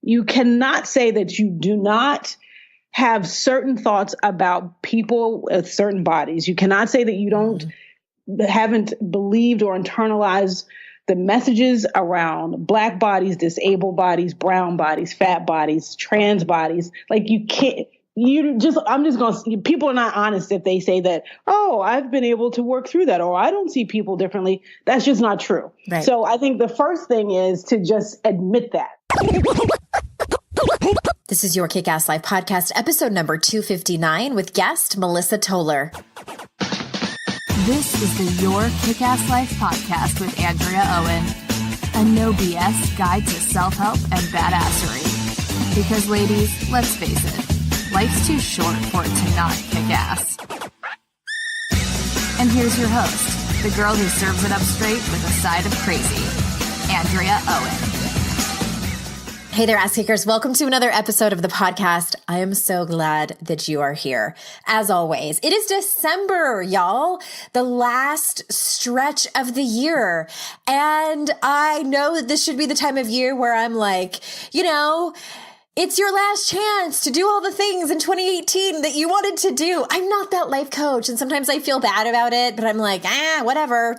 You cannot say that you do not have certain thoughts about people with certain bodies. You cannot say that you haven't believed or internalized the messages around Black bodies, disabled bodies, brown bodies, fat bodies, trans bodies. Like you can't, I'm just going to, people are not honest if they say that, oh, I've been able to work through that, or I don't see people differently. That's just not true. Right. So I think the first thing is to just admit that. This is your Kick-Ass Life podcast, episode number 259 with guest Melissa Toler. This is the Your Kick-Ass Life podcast with Andrea Owen, a no BS guide to self-help and badassery. Because ladies, let's face it, life's too short for it to not kick ass. And here's your host, the girl who serves it up straight with a side of crazy, Andrea Owen. Hey there, ass kickers. Welcome to another episode of the podcast. I am so glad that you are here. As always, it is December, y'all, the last stretch of the year. And I know that this should be the time of year where I'm like, it's your last chance to do all the things in 2018 that you wanted to do. I'm not that life coach, and sometimes I feel bad about it, but I'm like, whatever.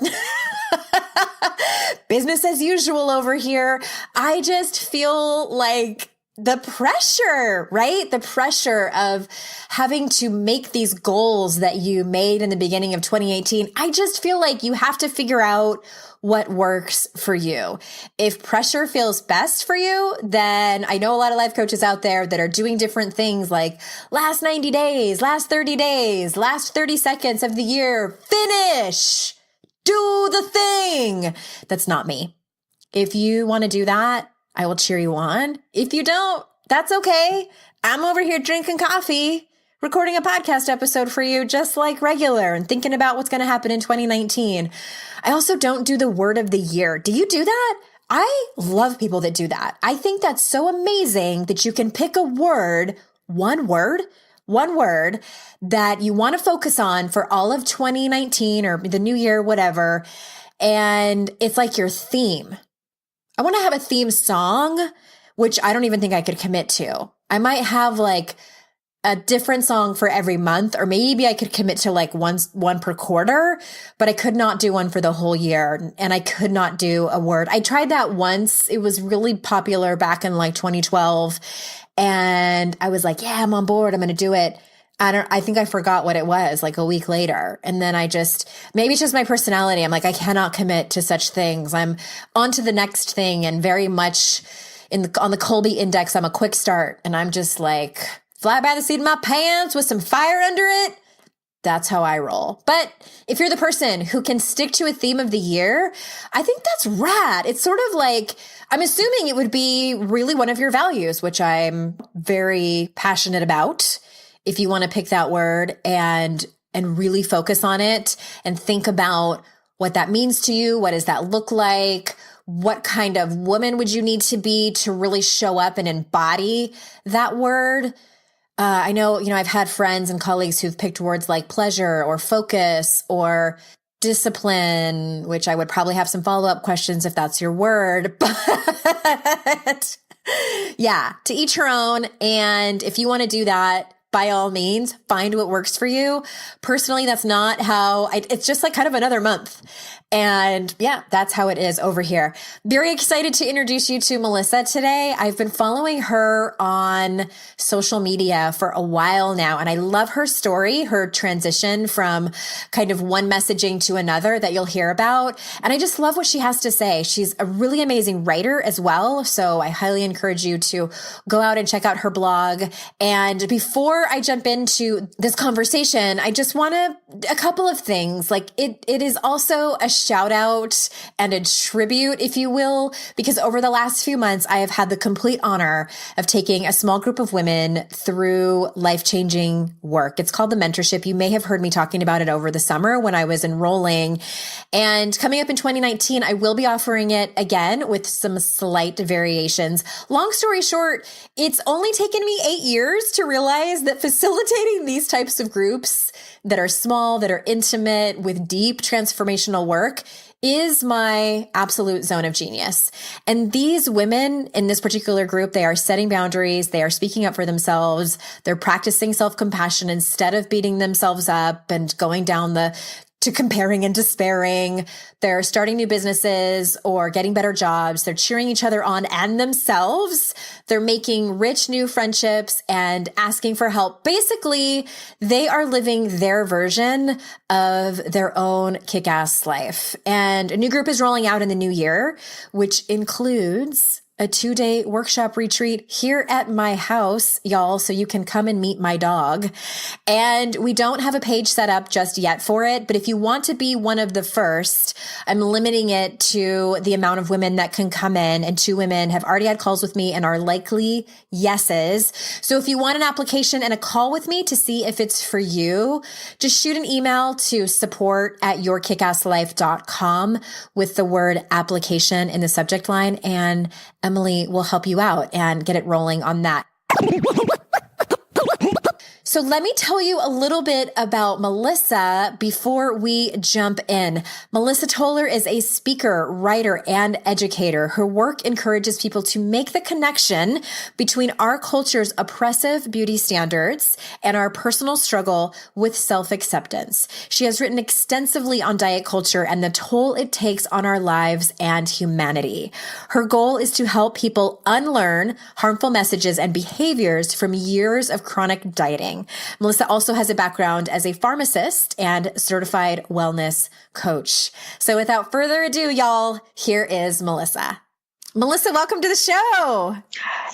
Business as usual over here. I just feel like the pressure, right? The pressure of having to make these goals that you made in the beginning of 2018. I just feel like you have to figure out what works for you. If pressure feels best for you, then I know a lot of life coaches out there that are doing different things like last 90 days, last 30 days, last 30 seconds of the year, finish. Do the thing. That's not me. If you want to do that, I will cheer you on. If you don't, that's okay. I'm over here drinking coffee, recording a podcast episode for you just like regular and thinking about what's going to happen in 2019. I also don't do the word of the year. Do you do that? I love people that do that. I think that's so amazing that you can pick a word, one word that you want to focus on for all of 2019 or the new year, whatever. And it's like your theme. I want to have a theme song, which I don't even think I could commit to. I might have like a different song for every month, or maybe I could commit to like one per quarter, but I could not do one for the whole year. And I could not do a word. I tried that once. It was really popular back in like 2012. And I was like, yeah, I'm on board. I'm going to do it. I think I forgot what it was like a week later. And then maybe it's just my personality. I'm like, I cannot commit to such things. I'm on to the next thing. And very much on the Colby Index, I'm a quick start. And I'm just like fly by the seat of my pants with some fire under it. That's how I roll. But if you're the person who can stick to a theme of the year, I think that's rad. It's sort of like, I'm assuming it would be really one of your values, which I'm very passionate about. If you want to pick that word and really focus on it and think about what that means to you, what does that look like? What kind of woman would you need to be to really show up and embody that word? I know, I've had friends and colleagues who've picked words like pleasure or focus or discipline, which I would probably have some follow-up questions if that's your word. But yeah, to each her own. And if you want to do that, by all means, find what works for you. Personally, that's not how it's just like kind of another month. And yeah, that's how it is over here. Very excited to introduce you to Melissa today. I've been following her on social media for a while now, and I love her story, her transition from kind of one messaging to another that you'll hear about. And I just love what she has to say. She's a really amazing writer as well. So I highly encourage you to go out and check out her blog. And before I jump into this conversation, I just want a couple of things. Like it is also a shout out and a tribute, if you will, because over the last few months, I have had the complete honor of taking a small group of women through life-changing work. It's called the mentorship. You may have heard me talking about it over the summer when I was enrolling. And coming up in 2019, I will be offering it again with some slight variations. Long story short, it's only taken me 8 years to realize that facilitating these types of groups that are small, that are intimate, with deep transformational work work is my absolute zone of genius. And these women in this particular group, they are setting boundaries. They are speaking up for themselves. They're practicing self-compassion instead of beating themselves up and going down to comparing and despairing. They're starting new businesses or getting better jobs. They're cheering each other on and themselves. They're making rich new friendships and asking for help. Basically, they are living their version of their own kick-ass life. And a new group is rolling out in the new year, which includes a 2-day workshop retreat here at my house, y'all, so you can come and meet my dog. And we don't have a page set up just yet for it, but if you want to be one of the first, I'm limiting it to the amount of women that can come in, and 2 women have already had calls with me and are likely yeses. So if you want an application and a call with me to see if it's for you, just shoot an email to support@yourkickasslife.com with the word application in the subject line, and Emily will help you out and get it rolling on that. So let me tell you a little bit about Melissa before we jump in. Melissa Toler is a speaker, writer, and educator. Her work encourages people to make the connection between our culture's oppressive beauty standards and our personal struggle with self-acceptance. She has written extensively on diet culture and the toll it takes on our lives and humanity. Her goal is to help people unlearn harmful messages and behaviors from years of chronic dieting. Melissa also has a background as a pharmacist and certified wellness coach. So without further ado, y'all, here is Melissa. Melissa, welcome to the show.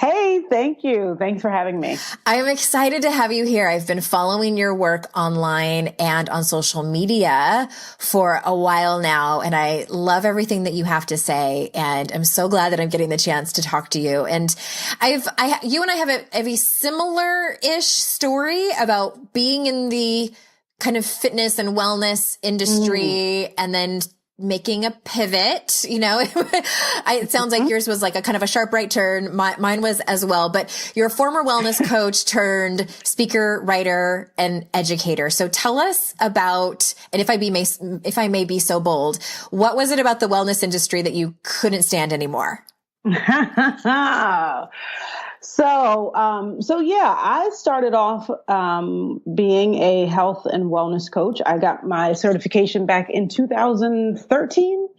Hey, thank you. Thanks for having me. I'm excited to have you here. I've been following your work online and on social media for a while now, and I love everything that you have to say. And I'm so glad that I'm getting the chance to talk to you. And you and I have a similar-ish story about being in the kind of fitness and wellness industry, and then making a pivot, it sounds like yours was like a kind of a sharp right turn. Mine was as well, but you're a former wellness coach turned speaker, writer, and educator. So tell us about, and if I may be so bold, what was it about the wellness industry that you couldn't stand anymore? So yeah, I started off being a health and wellness coach. I got my certification back in 2013,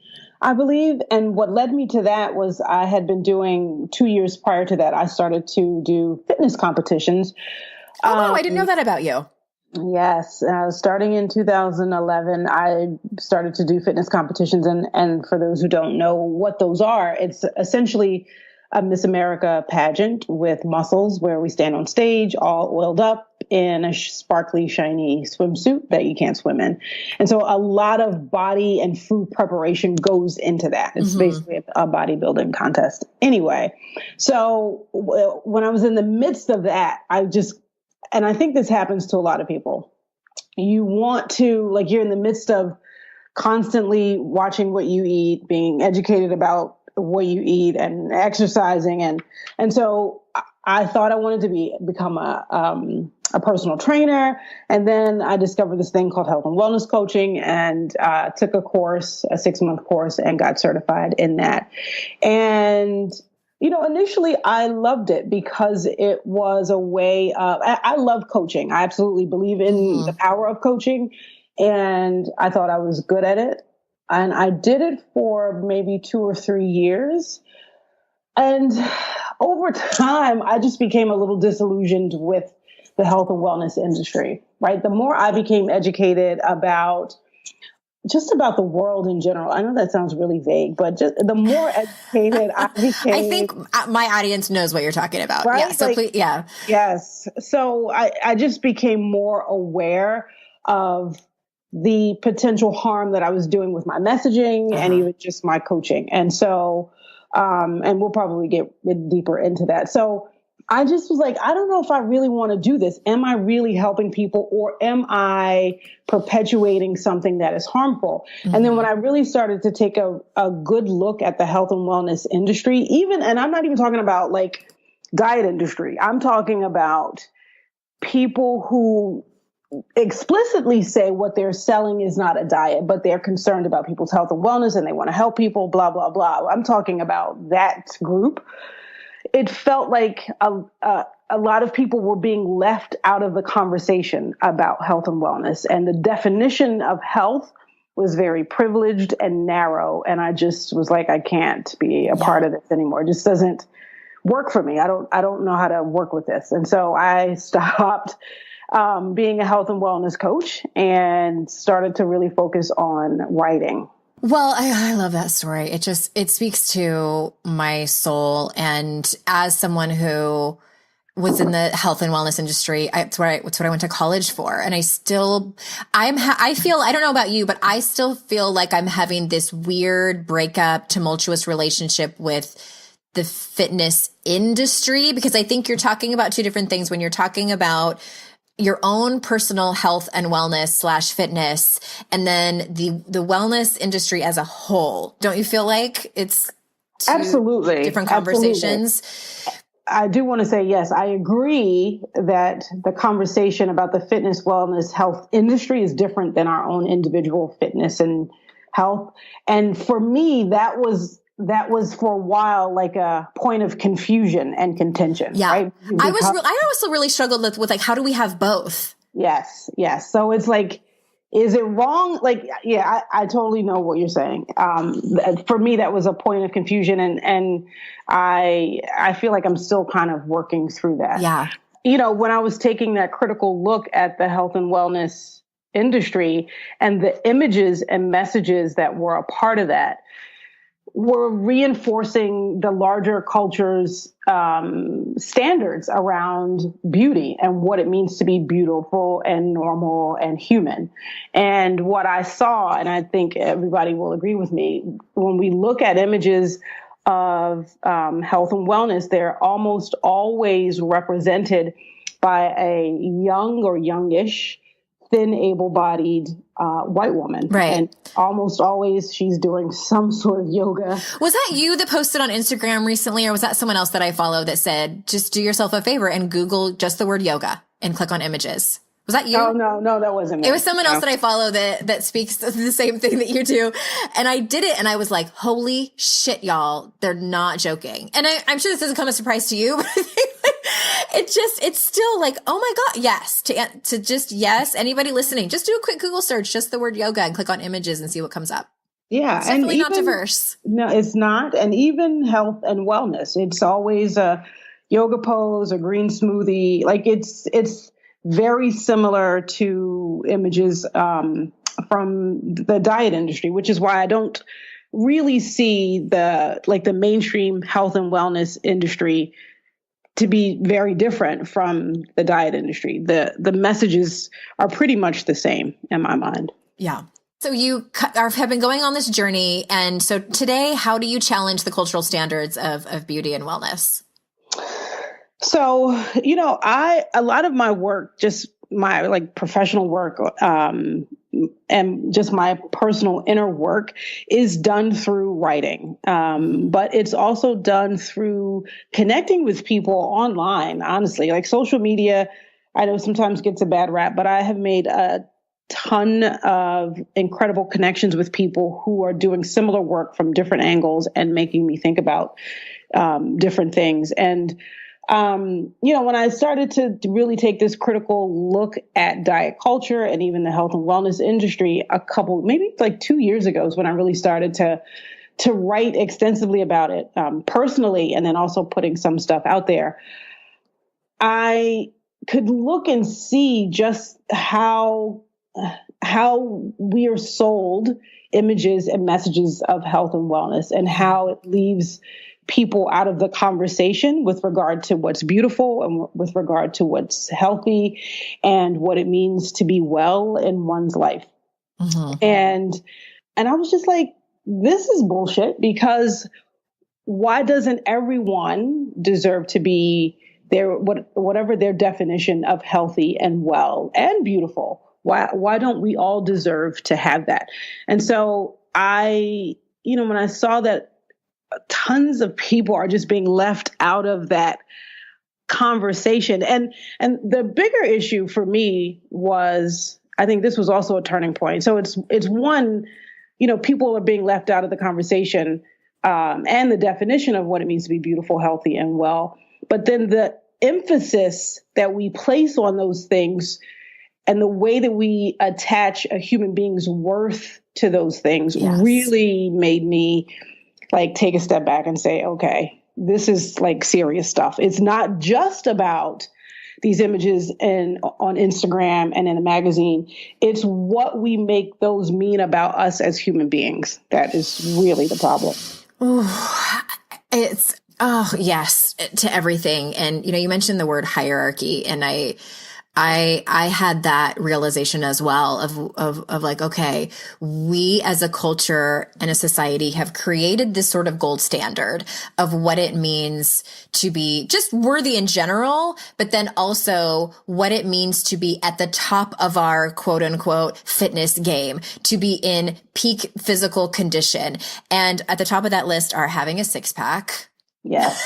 I believe. And what led me to that was I had been doing 2 years prior to that. I started to do fitness competitions. Oh, wow, I didn't know that about you. Yes. Starting in 2011, I started to do fitness competitions. And for those who don't know what those are, it's essentially a Miss America pageant with muscles where we stand on stage all oiled up in a sparkly, shiny swimsuit that you can't swim in. And so a lot of body and food preparation goes into that. It's basically a bodybuilding contest. Anyway, so when I was in the midst of that, and I think this happens to a lot of people, you want to, you're in the midst of constantly watching what you eat, being educated about what you eat and exercising. And so I thought I wanted to become a personal trainer. And then I discovered this thing called health and wellness coaching and took a course, a 6-month course, and got certified in that. And, initially I loved it because it was a way of, I love coaching. I absolutely believe in the power of coaching. And I thought I was good at it. And I did it for maybe 2 or 3 years. And over time, I just became a little disillusioned with the health and wellness industry, right? The more I became educated about the world in general. I know that sounds really vague, but just the more educated I became. I think my audience knows what you're talking about. Right? Yeah. So please, yeah. Yes. So I just became more aware of the potential harm that I was doing with my messaging and even just my coaching. And so, and we'll probably get deeper into that. So I just was like, I don't know if I really want to do this. Am I really helping people, or am I perpetuating something that is harmful? And then when I really started to take a good look at the health and wellness industry, and I'm not even talking about diet industry. I'm talking about people who explicitly say what they're selling is not a diet, but they're concerned about people's health and wellness and they want to help people, blah, blah, blah. I'm talking about that group. It felt like a lot of people were being left out of the conversation about health and wellness. And the definition of health was very privileged and narrow. And I just was like, I can't be a part of this anymore. It just doesn't work for me. I don't know how to work with this. And so I stopped being a health and wellness coach and started to really focus on writing. Well, I love that story. It speaks to my soul. And as someone who was in the health and wellness industry, it's what I went to college for. And I feel, I don't know about you, but I still feel like I'm having this weird breakup, tumultuous relationship with the fitness industry, because I think you're talking about two different things when you're talking about your own personal health and wellness / fitness, and then the wellness industry as a whole. Don't you feel like it's absolutely different conversations? Absolutely. I do want to say, yes, I agree that the conversation about the fitness, wellness, health industry is different than our own individual fitness and health. And for me, that was for a while like a point of confusion and contention. Yeah. Right? I also really struggled with like, how do we have both? Yes. So it's like, is it wrong? Like, yeah, I totally know what you're saying. For me, that was a point of confusion, and I feel like I'm still kind of working through that. Yeah. You know, when I was taking that critical look at the health and wellness industry and the images and messages that were a part of that, were reinforcing the larger culture's standards around beauty and what it means to be beautiful and normal and human. And what I saw, and I think everybody will agree with me, when we look at images of health and wellness, they're almost always represented by a young or youngish, thin, able-bodied white woman. Right. And almost always she's doing some sort of yoga. Was that you that posted on Instagram recently, or was that someone else that I follow that said, just do yourself a favor and Google just the word yoga and click on images? Was that you? Oh, no, that wasn't me. It was someone else that I follow that speaks the same thing that you do. And I did it and I was like, holy shit, y'all, they're not joking. And I'm sure this doesn't come as a surprise to you, but I think it's still like, oh my God, yes, to just, yes, anybody listening, just do a quick Google search, just the word yoga and click on images and see what comes up. Yeah. It's definitely not diverse. No, it's not. And even health and wellness, it's always a yoga pose, a green smoothie. Like it's very similar to images from the diet industry, which is why I don't really see the mainstream health and wellness industry to be very different from the diet industry. The messages are pretty much the same in my mind. Yeah. So you have been going on this journey. And so today, how do you challenge the cultural standards of beauty and wellness? So, a lot of my work, just my professional work, and just my personal inner work is done through writing. But it's also done through connecting with people online, honestly. Like social media, I know sometimes gets a bad rap, but I have made a ton of incredible connections with people who are doing similar work from different angles and making me think about different things. And when I started to really take this critical look at diet culture and even the health and wellness industry, maybe 2 years ago is when I really started to write extensively about it personally, and then also putting some stuff out there. I could look and see just how we are sold images and messages of health and wellness, and how it leaves people out of the conversation with regard to what's beautiful and with regard to what's healthy and what it means to be well in one's life. Mm-hmm. And I was just like, this is bullshit, because why doesn't everyone deserve to be whatever their definition of healthy and well and beautiful? Why don't we all deserve to have that? And so when I saw that tons of people are just being left out of that conversation. And the bigger issue for me was, I think this was also a turning point. So it's one, people are being left out of the conversation, and the definition of what it means to be beautiful, healthy, and well. But then the emphasis that we place on those things and the way that we attach a human being's worth to those things really made me like take a step back and say, okay, this is like serious stuff. It's not just about these images on Instagram and in a magazine. It's what we make those mean about us as human beings. That is really the problem. Yes, to everything. And, you mentioned the word hierarchy, and I had that realization as well of like, okay, we as a culture and a society have created this sort of gold standard of what it means to be just worthy in general, but then also what it means to be at the top of our quote unquote fitness game, to be in peak physical condition. And at the top of that list are having a six pack. Yes.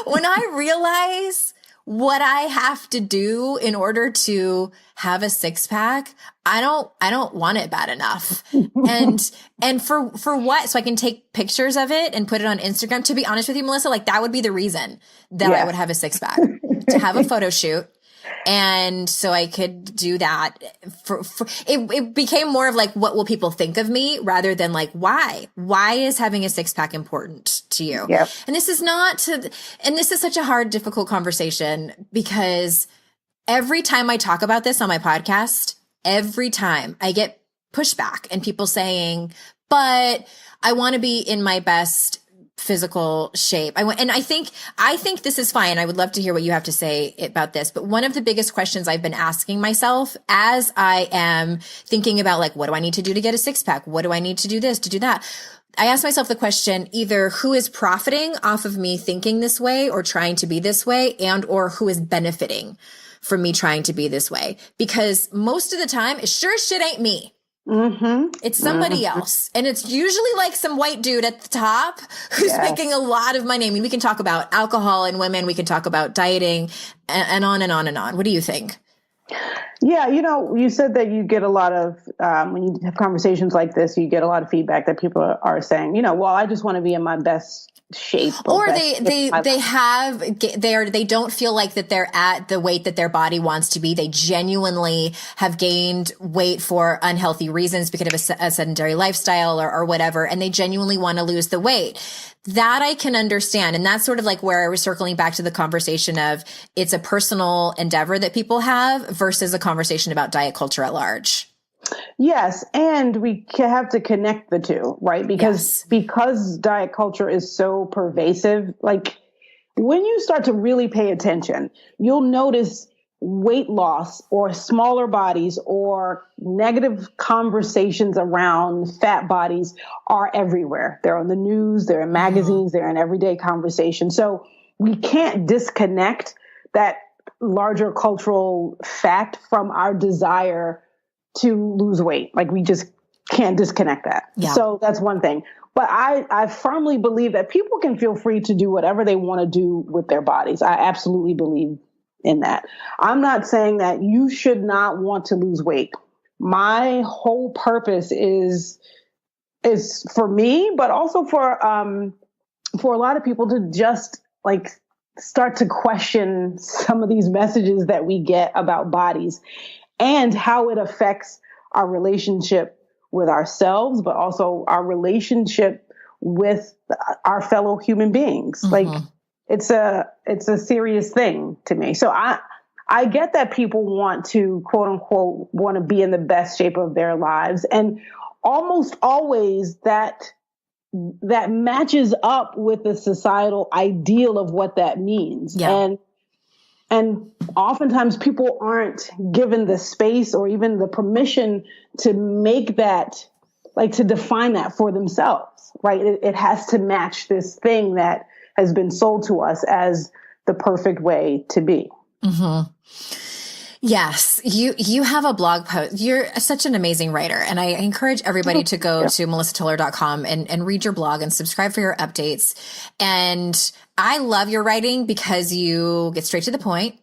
When I realize what I have to do in order to have a six pack, I don't want it bad enough. And for what? So I can take pictures of it and put it on Instagram. To be honest with you, Melissa, like that would be the reason that I would have a six pack, to have a photo shoot. And so I could do that it became more of like, what will people think of me, rather than like, why is having a six pack important to you? Yep. And this is such a hard, difficult conversation, because every time I talk about this on my podcast, every time I get pushback and people saying, but I want to be in my best physical shape. I think this is fine. I would love to hear what you have to say about this. But one of the biggest questions I've been asking myself as I am thinking about like, what do I need to do to get a six pack? What do I need to do this, to do that? I ask myself the question, either who is profiting off of me thinking this way or trying to be this way, and or who is benefiting from me trying to be this way? Because most of the time, it sure as shit ain't me. Mm-hmm. It's somebody else. And it's usually like some white dude at the top who's making a lot of money. I mean, we can talk about alcohol and women. We can talk about dieting and on and on and on. What do you think? Yeah. You said that you get a lot of, when you have conversations like this, you get a lot of feedback that people are saying, well, I just want to be in my best shape. Or they don't feel like that they're at the weight that their body wants to be. They genuinely have gained weight for unhealthy reasons because of a sedentary lifestyle or whatever. And they genuinely want to lose the weight. That I can understand. And that's sort of like where I was circling back to the conversation of it's a personal endeavor that people have versus a conversation about diet culture at large. Yes. And we have to connect the two, right? Because diet culture is so pervasive, like when you start to really pay attention, you'll notice weight loss or smaller bodies or negative conversations around fat bodies are everywhere. They're on the news, they're in magazines, they're in everyday conversation. So we can't disconnect that larger cultural fact from our desire to lose weight. Like we just can't disconnect that. Yeah. So that's one thing. But I firmly believe that people can feel free to do whatever they want to do with their bodies. I absolutely believe in that. I'm not saying that you should not want to lose weight. My whole purpose is for me, but also for a lot of people to just like start to question some of these messages that we get about bodies and how it affects our relationship with ourselves, but also our relationship with our fellow human beings. Mm-hmm. Like it's a serious thing to me. So I get that people want to quote unquote want to be in the best shape of their lives. And almost always that matches up with the societal ideal of what that means. Yeah. And oftentimes people aren't given the space or even the permission to make that, like to define that for themselves, right? It has to match this thing that has been sold to us as the perfect way to be. Mm-hmm. Yes, you have a blog post. You're such an amazing writer. And I encourage everybody to go to melissatoler.com and read your blog and subscribe for your updates. And I love your writing because you get straight to the point.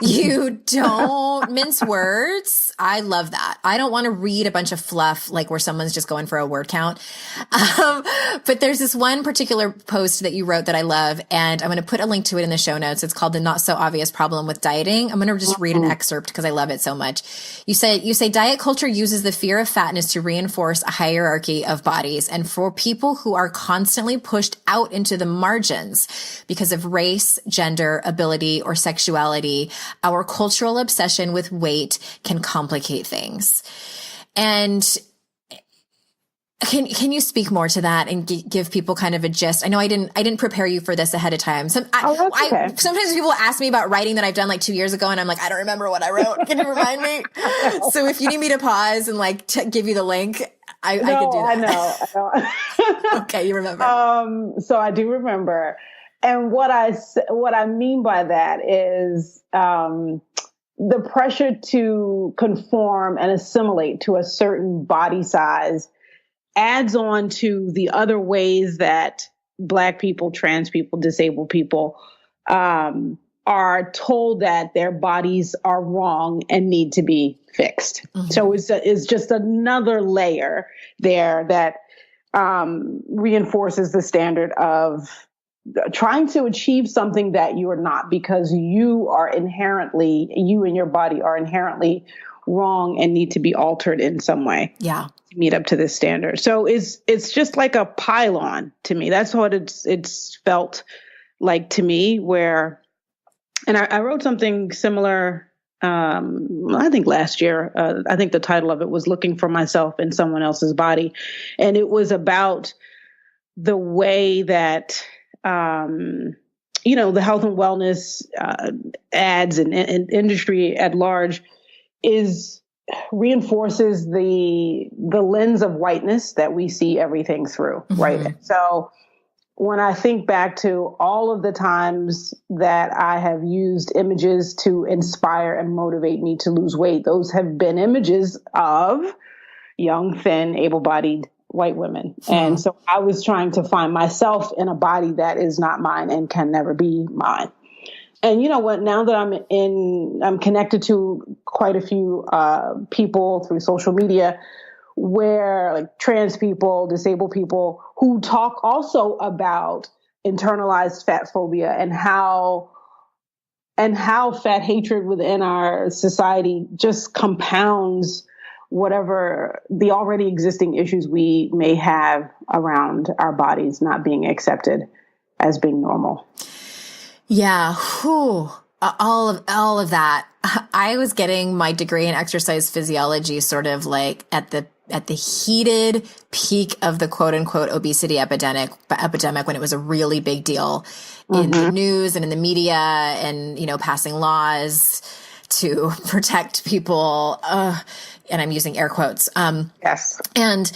You don't mince words. I love that. I don't want to read a bunch of fluff, like where someone's just going for a word count. But there's this one particular post that you wrote that I love, and I'm going to put a link to it in the show notes. It's called The Not So Obvious Problem with Dieting. I'm going to just read an excerpt because I love it so much. You say diet culture uses the fear of fatness to reinforce a hierarchy of bodies. And for people who are constantly pushed out into the margins because of race, gender, ability, or sexuality, our cultural obsession with weight can complicate things. And can you speak more to that and give people kind of a gist? I know I didn't prepare you for this ahead of time. Okay. Sometimes people ask me about writing that I've done like 2 years ago, and I'm like, I don't remember what I wrote. Can you remind me? So if you need me to pause and like give you the link, I could do that. I know. Okay, you remember. So I do remember. And what I mean by that is the pressure to conform and assimilate to a certain body size adds on to the other ways that Black people, trans people, disabled people are told that their bodies are wrong and need to be fixed. Mm-hmm. So it's just another layer there that reinforces the standard of trying to achieve something that you are not, because you and your body are inherently wrong and need to be altered in some way. Yeah. To meet up to this standard. So it's just like a pylon to me. That's what it's felt like to me, where, and I wrote something similar, I think last year. I think the title of it was Looking for Myself in Someone Else's Body. And it was about the way that the health and wellness ads and industry at large reinforces the lens of whiteness that we see everything through, mm-hmm. right? So when I think back to all of the times that I have used images to inspire and motivate me to lose weight, those have been images of young, thin, able-bodied white women. And so I was trying to find myself in a body that is not mine and can never be mine. And you know what, now that I'm connected to quite a few people through social media, where like trans people, disabled people who talk also about internalized fat phobia and how fat hatred within our society just compounds whatever the already existing issues we may have around our bodies not being accepted as being normal. Yeah. Whew. All of that. I was getting my degree in exercise physiology sort of like at the heated peak of the quote unquote obesity epidemic when it was a really big deal in the news and in the media and, passing laws to protect people. And I'm using air quotes. Yes. And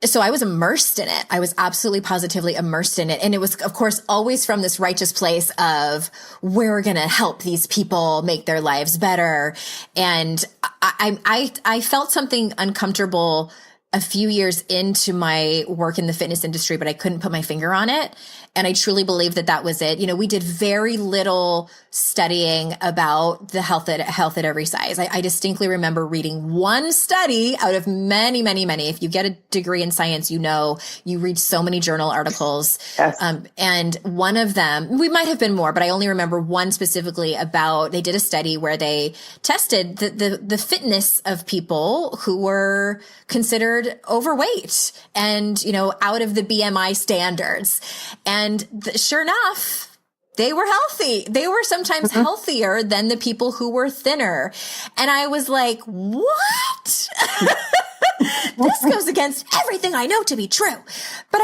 so I was immersed in it. I was absolutely positively immersed in it. And it was, of course, always from this righteous place of we're going to help these people make their lives better. And I felt something uncomfortable a few years into my work in the fitness industry, but I couldn't put my finger on it. And I truly believe that was it. We did very little studying about the health at every size. I distinctly remember reading one study out of many, many, many. If you get a degree in science, you read so many journal articles. Yes. And one of them, we might have been more, but I only remember one specifically they did a study where they tested the fitness of people who were considered overweight and, out of the BMI standards. And sure enough, they were healthy. They were sometimes healthier than the people who were thinner. And I was like, what? This goes against everything I know to be true. But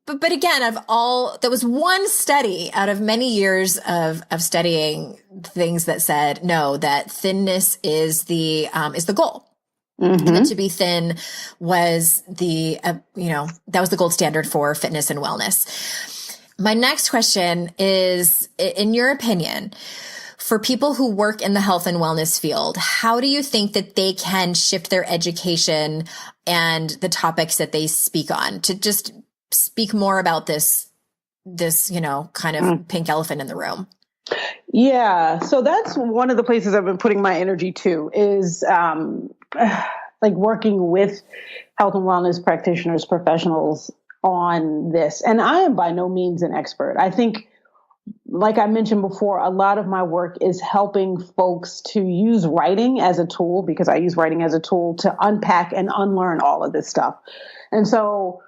but again, that was one study out of many years of studying things that said, no, that thinness is the goal. Mm-hmm. And that to be thin was that was the gold standard for fitness and wellness. My next question is, in your opinion, for people who work in the health and wellness field, how do you think that they can shift their education and the topics that they speak on to just speak more about this, kind of pink elephant in the room? Yeah. So that's one of the places I've been putting my energy to is, like working with health and wellness practitioners, professionals on this. And I am by no means an expert. I think, like I mentioned before, a lot of my work is helping folks to use writing as a tool, because I use writing as a tool to unpack and unlearn all of this stuff. And so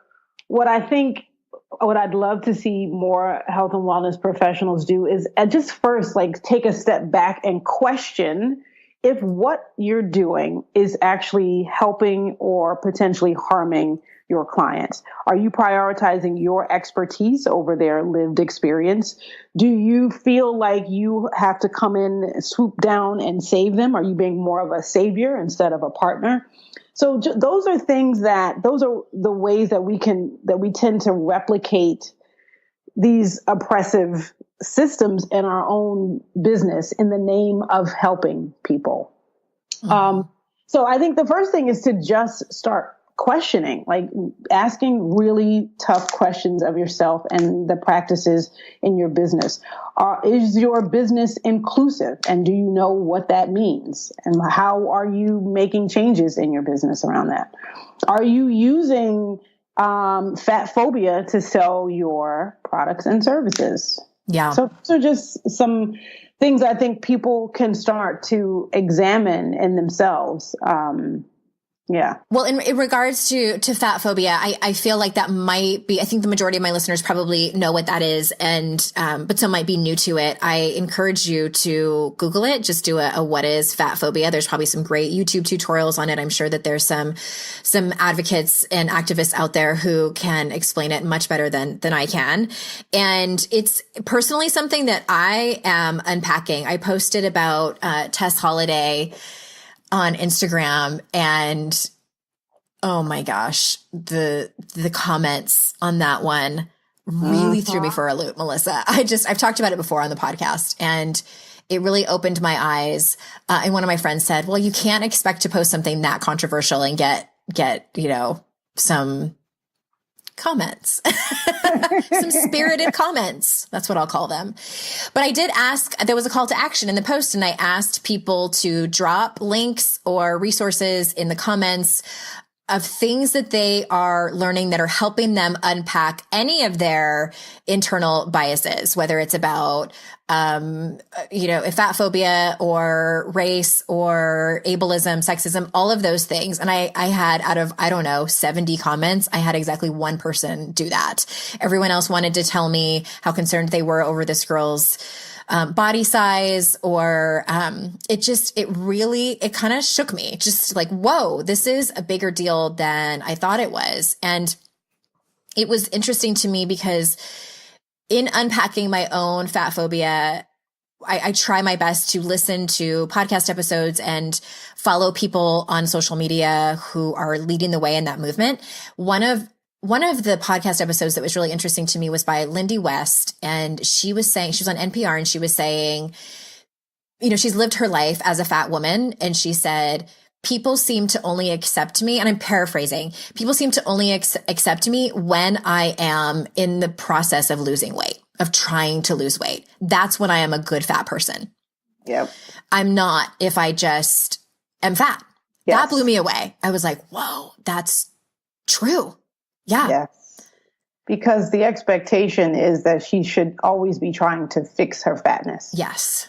what I'd love to see more health and wellness professionals do is just first, like, take a step back and question if what you're doing is actually helping or potentially harming your clients. Are you prioritizing your expertise over their lived experience? Do you feel like you have to come in, swoop down and save them? Are you being more of a savior instead of a partner? So those are the ways that we tend to replicate these oppressive systems in our own business in the name of helping people. So I think the first thing is to just start questioning, like asking really tough questions of yourself and the practices in your business. Is your business inclusive? And do you know what that means? And how are you making changes in your business around that? Are you using Fatphobia to sell your products and services? Yeah. So those are just some things I think people can start to examine in themselves. Yeah. Well, in regards to Fatphobia, I feel like that might be, I think the majority of my listeners probably know what that is, and but some might be new to it. I encourage you to Google it. Just do a what is Fatphobia. There's probably some great YouTube tutorials on it. I'm sure that there's some advocates and activists out there who can explain it much better than I can. And it's personally something that I am unpacking. I posted about Tess Holliday on Instagram, and oh my gosh, the comments on that one really threw me for a loop, Melissa. I've talked about it before on the podcast, and it really opened my eyes. And one of my friends said, well, you can't expect to post something that controversial and get, some comments, some spirited comments. That's what I'll call them. But I did ask, there was a call to action in the post, and I asked people to drop links or resources in the comments of things that they are learning that are helping them unpack any of their internal biases, whether it's about, fatphobia or race or ableism, sexism, all of those things. And I had, out of, 70 comments, I had exactly one person do that. Everyone else wanted to tell me how concerned they were over this girl's body size, or it kind of shook me. Just like, whoa, this is a bigger deal than I thought it was. And it was interesting to me because in unpacking my own Fatphobia, I try my best to listen to podcast episodes and follow people on social media who are leading the way in that movement. One of the podcast episodes that was really interesting to me was by Lindy West. And she was saying, she was on NPR, and she was saying, she's lived her life as a fat woman. And she said, people seem to only accept me, and I'm paraphrasing, people seem to only accept me when I am in the process of losing weight, of trying to lose weight. That's when I am a good fat person. Yep. I'm not if I just am fat. Yes. That blew me away. I was like, whoa, that's true. Yeah. Yes. Because the expectation is that she should always be trying to fix her fatness. Yes.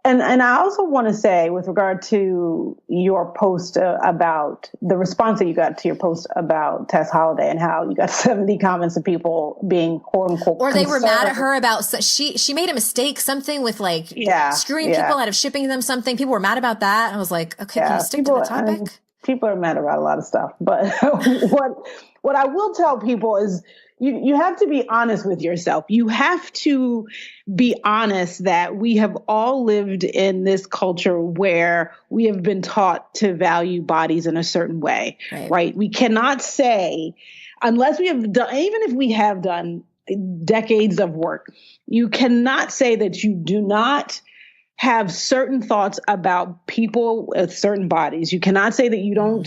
And I also want to say, with regard to your post about the response that you got to your post about Tess Holliday, and how you got 70 comments of people being quote unquote, or they were mad at her about, she made a mistake, something with screwing people out of shipping them something. People were mad about that. I was like, okay, can you stick to the topic? People are mad about a lot of stuff, but what I will tell people is, you have to be honest with yourself. You have to be honest that we have all lived in this culture where we have been taught to value bodies in a certain way, right? We cannot say, unless we have done, even if we have done decades of work, you cannot say that you do not have certain thoughts about people with certain bodies. You cannot say that you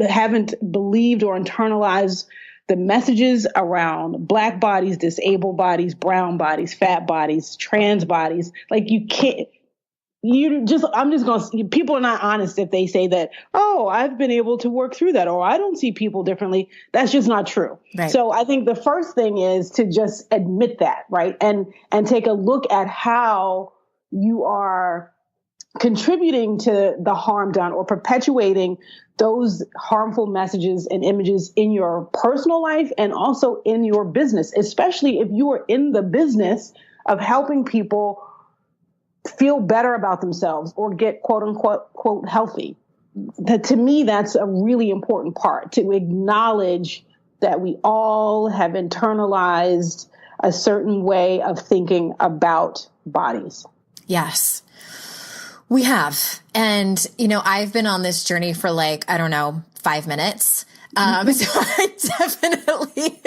haven't believed or internalized the messages around Black bodies, disabled bodies, brown bodies, fat bodies, trans bodies. Like you can't. I'm just going to, people are not honest if they say that, oh, I've been able to work through that, or I don't see people differently. That's just not true. Right. So I think the first thing is to just admit that, right? And take a look at how you are contributing to the harm done or perpetuating those harmful messages and images in your personal life and also in your business, especially if you are in the business of helping people feel better about themselves or get quote unquote, quote, healthy. To me, that's a really important part, to acknowledge that we all have internalized a certain way of thinking about bodies. Yes, we have. And, I've been on this journey for 5 minutes. So I definitely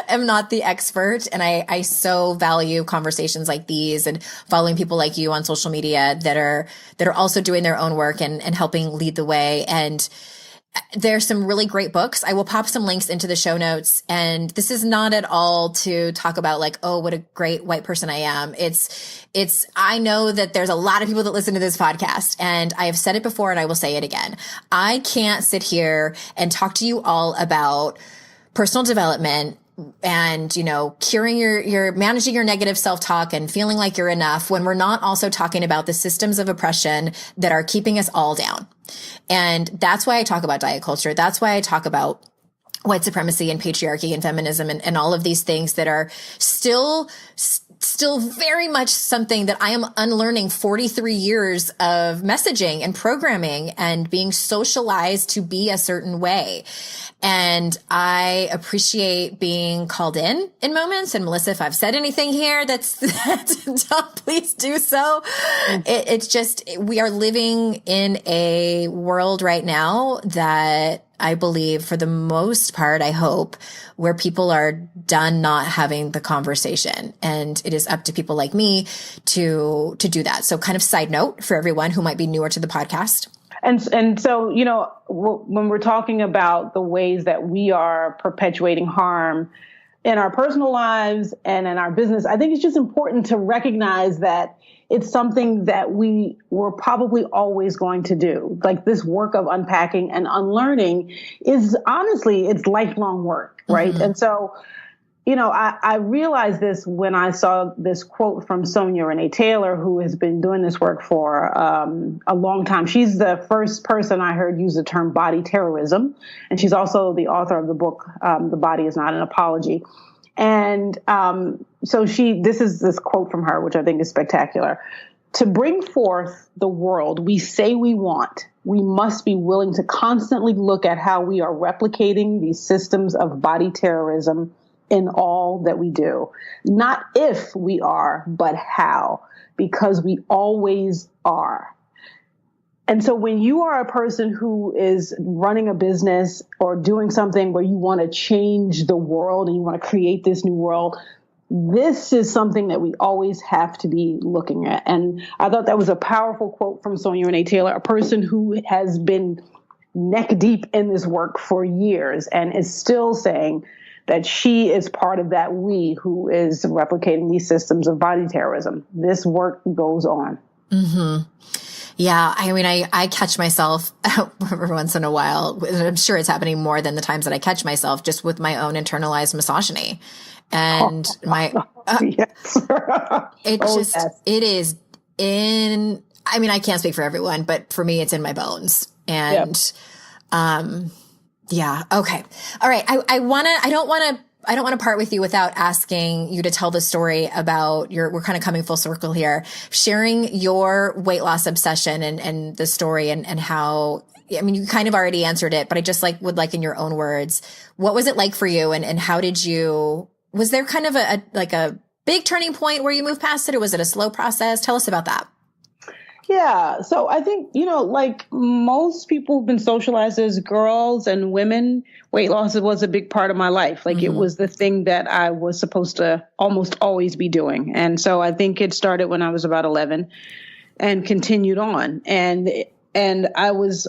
am not the expert. And I so value conversations like these and following people like you on social media that are also doing their own work and helping lead the way. And there's some really great books. I will pop some links into the show notes. And this is not at all to talk about oh, what a great white person I am. I know that there's a lot of people that listen to this podcast, and I have said it before and I will say it again. I can't sit here and talk to you all about personal development and, curing your managing your negative self-talk and feeling like you're enough when we're not also talking about the systems of oppression that are keeping us all down. And that's why I talk about diet culture. That's why I talk about white supremacy and patriarchy and feminism and all of these things that are still very much something that I am unlearning 43 years of messaging and programming and being socialized to be a certain way. And I appreciate being called in moments. And Melissa, if I've said anything here that's dumb, please do so. It's just, we are living in a world right now that I believe, for the most part, I hope, where people are done not having the conversation. And it is up to people like me to do that. So kind of side note for everyone who might be newer to the podcast. And so, when we're talking about the ways that we are perpetuating harm in our personal lives and in our business, I think it's just important to recognize that it's something that we were probably always going to do. Like, this work of unpacking and unlearning is honestly, it's lifelong work, right? Mm-hmm. And so, I realized this when I saw this quote from Sonia Renee Taylor, who has been doing this work for a long time. She's the first person I heard use the term body terrorism. And she's also the author of the book, The Body is Not an Apology. And so this is this quote from her, which I think is spectacular. To bring forth the world we say we want, we must be willing to constantly look at how we are replicating these systems of body terrorism in all that we do. Not if we are, but how, because we always are. And so when you are a person who is running a business or doing something where you want to change the world and you want to create this new world, this is something that we always have to be looking at. And I thought that was a powerful quote from Sonia Renee Taylor, a person who has been neck deep in this work for years and is still saying that she is part of that we who is replicating these systems of body terrorism. This work goes on. Mm-hmm. Yeah. I mean, I catch myself every once in a while. I'm sure it's happening more than the times that I catch myself, just with my own internalized misogyny and it is I mean, I can't speak for everyone, but for me, it's in my bones. And, yeah. Okay. All right. I don't want to part with you without asking you to tell the story about we're kind of coming full circle here, sharing your weight loss obsession and the story and how, I mean, you kind of already answered it, but I just would like in your own words, what was it like for you and how did was there kind of a big turning point where you moved past it, or was it a slow process? Tell us about that. Yeah. So I think, like most people have been socialized as girls and women, weight loss was a big part of my life. Like, it was the thing that I was supposed to almost always be doing. And so I think it started when I was about 11. and continued on. And I was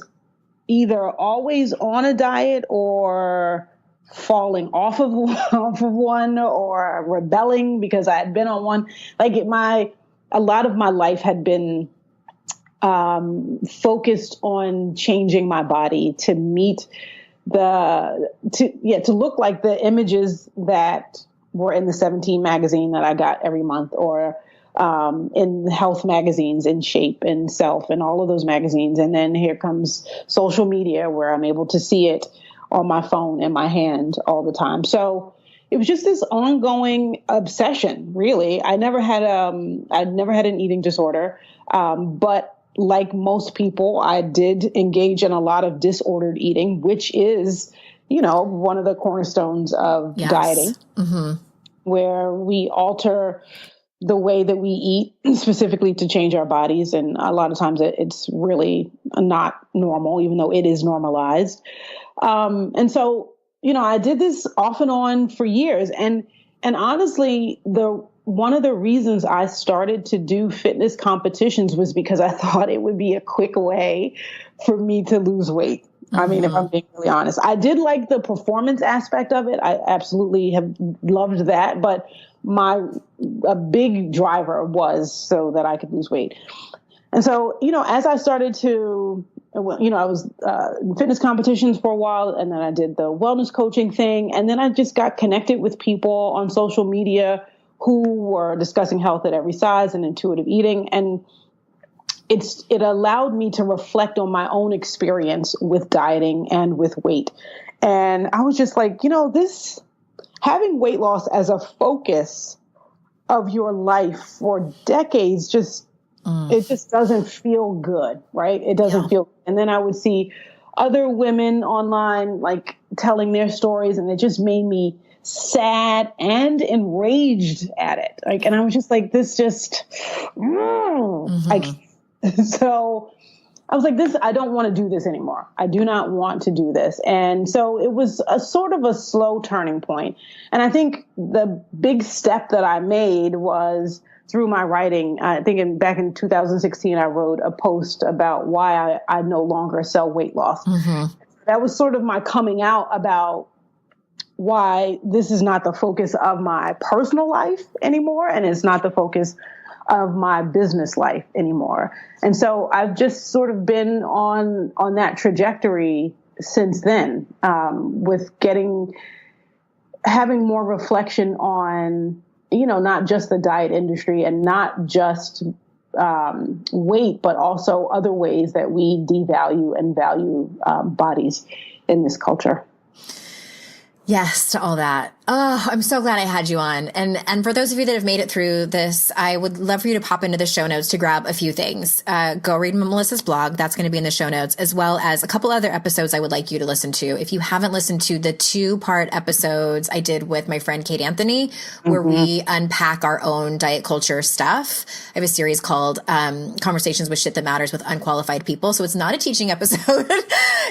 either always on a diet or falling off of one or rebelling because I had been on one. Like a lot of my life had been focused on changing my body to meet to look like the images that were in the 17 magazine that I got every month, or in health magazines, in Shape and Self and all of those magazines. And then here comes social media where I'm able to see it on my phone in my hand all the time. So it was just this ongoing obsession, really. I'd never had an eating disorder. But like most people, I did engage in a lot of disordered eating, which is, one of the cornerstones of dieting, where we alter the way that we eat specifically to change our bodies. And a lot of times it's really not normal, even though it is normalized. And so, I did this off and on for years. And honestly, one of the reasons I started to do fitness competitions was because I thought it would be a quick way for me to lose weight. I mean, if I'm being really honest, I did like the performance aspect of it. I absolutely have loved that. But a big driver was so that I could lose weight. And so, as I started to, I was in fitness competitions for a while, and then I did the wellness coaching thing. And then I just got connected with people on social media who were discussing health at every size and intuitive eating. And it allowed me to reflect on my own experience with dieting and with weight. And I was just like, having weight loss as a focus of your life for decades, it just doesn't feel good, right? It doesn't feel. And then I would see other women online, like telling their stories, and it just made me sad and enraged at it. Like, and I was just like, this just, so I was like, I don't want to do this anymore. I do not want to do this. And so it was a sort of a slow turning point. And I think the big step that I made was through my writing. I think back in 2016, I wrote a post about why I no longer sell weight loss. That was sort of my coming out about why this is not the focus of my personal life anymore. And it's not the focus of my business life anymore. And so I've just sort of been on that trajectory since then, with having more reflection on, not just the diet industry and not just weight, but also other ways that we devalue and value bodies in this culture. Yes, to all that. Oh, I'm so glad I had you on. And for those of you that have made it through this, I would love for you to pop into the show notes to grab a few things. Go read Melissa's blog. That's going to be in the show notes, as well as a couple other episodes I would like you to listen to. If you haven't listened to the 2-part episodes I did with my friend Kate Anthony, where we unpack our own diet culture stuff. I have a series called Conversations with Shit That Matters with Unqualified People. So it's not a teaching episode.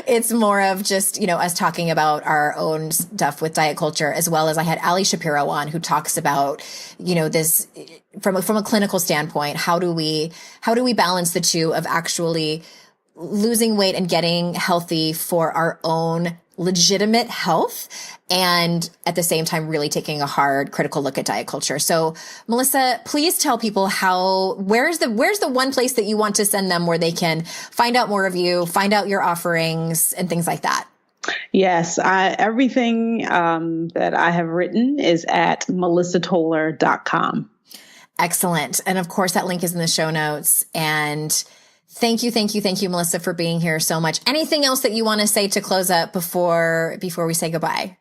It's more of just, us talking about our own stuff with diet culture, as well as I had Ali Shapiro on, who talks about, this from a clinical standpoint. How do we balance the two of actually losing weight and getting healthy for our own legitimate health, and at the same time really taking a hard critical look at diet culture. So Melissa, please tell people where's the one place that you want to send them where they can find out more of you, find out your offerings and things like that. Yes, everything that I have written is at melissatoler.com. Excellent. And of course, that link is in the show notes. And thank you, Melissa, for being here so much. Anything else that you want to say to close up before we say goodbye?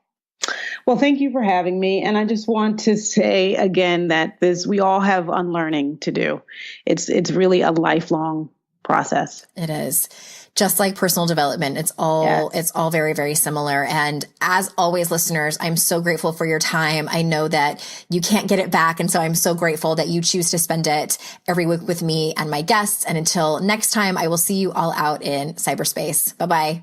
Well, thank you for having me. And I just want to say again that we all have unlearning to do. It's really a lifelong process. It is. Just like personal development, it's all very, very similar. And as always, listeners, I'm so grateful for your time. I know that you can't get it back. And so I'm so grateful that you choose to spend it every week with me and my guests. And until next time, I will see you all out in cyberspace. Bye-bye.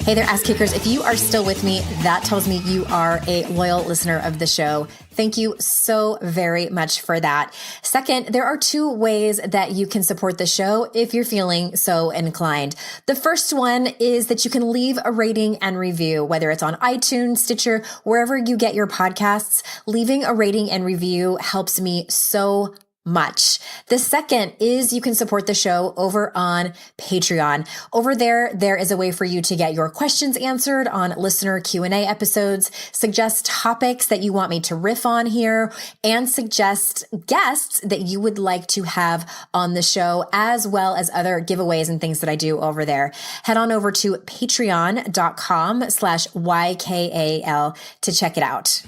Hey there, ass kickers. If you are still with me, that tells me you are a loyal listener of the show. Thank you so very much for that. Second, there are two ways that you can support the show if you're feeling so inclined. The first one is that you can leave a rating and review, whether it's on iTunes, Stitcher, wherever you get your podcasts. Leaving a rating and review helps me so much. The second is you can support the show over on Patreon. Over there, there is a way for you to get your questions answered on listener Q&A episodes, suggest topics that you want me to riff on here, and suggest guests that you would like to have on the show, as well as other giveaways and things that I do over there. Head on over to patreon.com/YKAL to check it out.